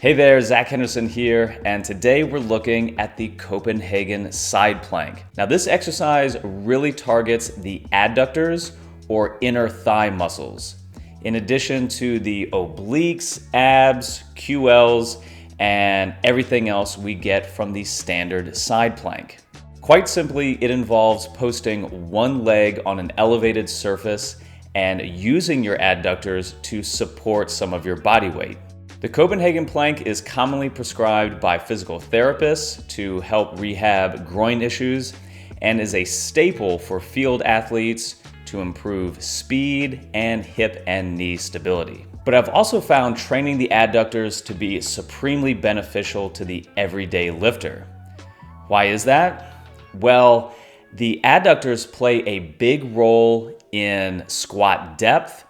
Hey there, Zack Henderson here, and today we're looking at the Copenhagen side plank. Now this exercise really targets the adductors or inner thigh muscles, in addition to the obliques, abs, QLs, and everything else we get from the standard side plank. Quite simply, it involves posting one leg on an elevated surface and using your adductors to support some of your body weight. The Copenhagen Plank is commonly prescribed by physical therapists to help rehab groin issues and is a staple for field athletes to improve speed and hip and knee stability. But I've also found training the adductors to be supremely beneficial to the everyday lifter. Why is that? Well, the adductors play a big role in squat depth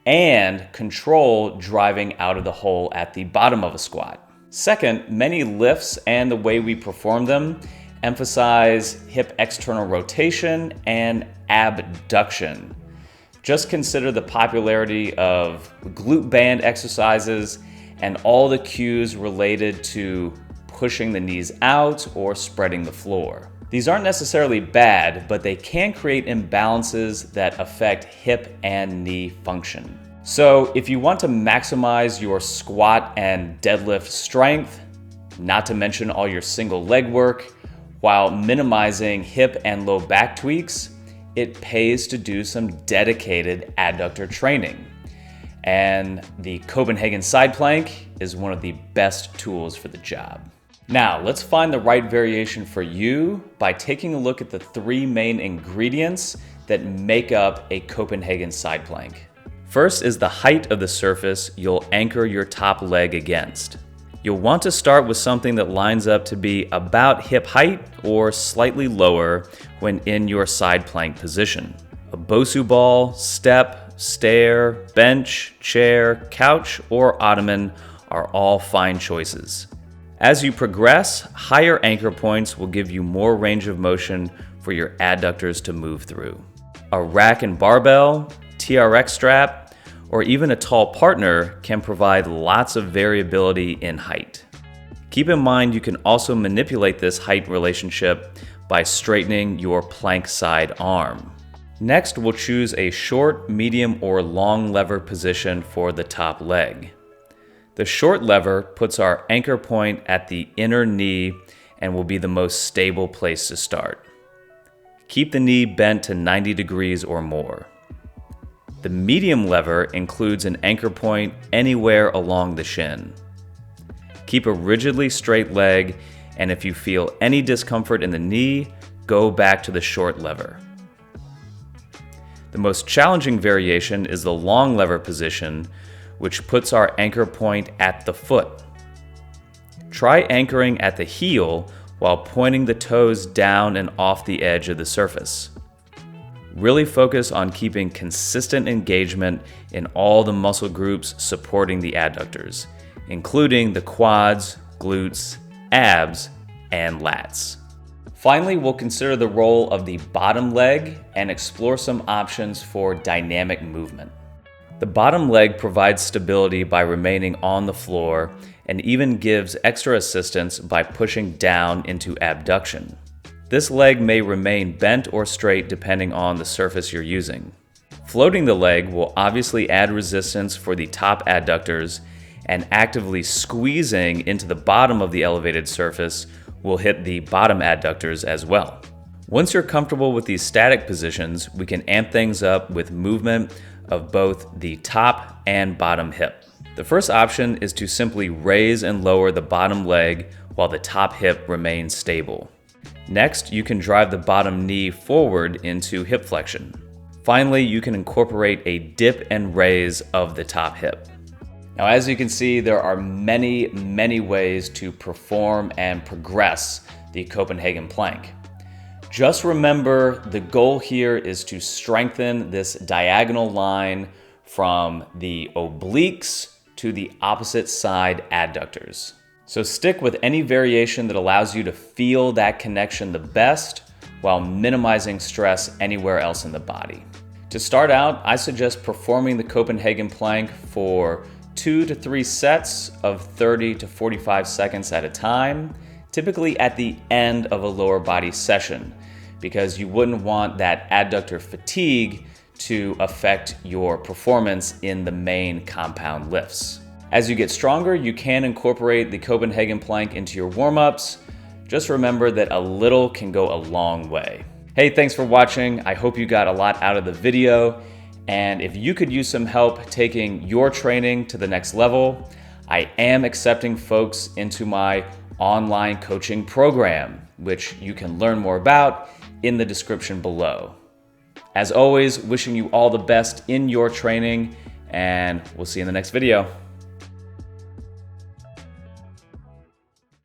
and control driving out of the hole at the bottom of a squat. Second, many lifts and the way we perform them emphasize hip external rotation and abduction. Just consider the popularity of glute band exercises and all the cues related to pushing the knees out or spreading the floor. These aren't necessarily bad, but they can create imbalances that affect hip and knee function. So if you want to maximize your squat and deadlift strength, not to mention all your single leg work, while minimizing hip and low back tweaks, it pays to do some dedicated adductor training. And the Copenhagen side plank is one of the best tools for the job. Now, let's find the right variation for you by taking a look at the three main ingredients that make up a Copenhagen side plank. First is the height of the surface you'll anchor your top leg against. You'll want to start with something that lines up to be about hip height or slightly lower when in your side plank position. A Bosu ball, step, stair, bench, chair, couch, or ottoman are all fine choices. As you progress, higher anchor points will give you more range of motion for your adductors to move through. A rack and barbell, TRX strap, or even a tall partner can provide lots of variability in height. Keep in mind you can also manipulate this height relationship by straightening your plank side arm. Next, we'll choose a short, medium, or long lever position for the top leg. The short lever puts our anchor point at the inner knee and will be the most stable place to start. Keep the knee bent to 90 degrees or more. The medium lever includes an anchor point anywhere along the shin. Keep a rigidly straight leg, and if you feel any discomfort in the knee, go back to the short lever. The most challenging variation is the long lever position, which puts our anchor point at the foot. Try anchoring at the heel while pointing the toes down and off the edge of the surface. Really focus on keeping consistent engagement in all the muscle groups supporting the adductors, including the quads, glutes, abs, and lats. Finally, we'll consider the role of the bottom leg and explore some options for dynamic movement. The bottom leg provides stability by remaining on the floor and even gives extra assistance by pushing down into abduction. This leg may remain bent or straight depending on the surface you're using. Floating the leg will obviously add resistance for the top adductors, and actively squeezing into the bottom of the elevated surface will hit the bottom adductors as well. Once you're comfortable with these static positions, we can amp things up with movement of both the top and bottom hip. The first option is to simply raise and lower the bottom leg while the top hip remains stable. Next, you can drive the bottom knee forward into hip flexion. Finally, you can incorporate a dip and raise of the top hip. Now, as you can see, there are many ways to perform and progress the Copenhagen Plank. Just remember, the goal here is to strengthen this diagonal line from the obliques to the opposite side adductors. So stick with any variation that allows you to feel that connection the best while minimizing stress anywhere else in the body. To start out, I suggest performing the Copenhagen Plank for 2 to 3 sets of 30 to 45 seconds at a time, typically at the end of a lower body session, because you wouldn't want that adductor fatigue to affect your performance in the main compound lifts. As you get stronger, you can incorporate the Copenhagen Plank into your warm-ups. Just remember that a little can go a long way. Hey, thanks for watching. I hope you got a lot out of the video. And if you could use some help taking your training to the next level, I am accepting folks into my online coaching program, which you can learn more about in the description below. As always, wishing you all the best in your training, and we'll see you in the next video.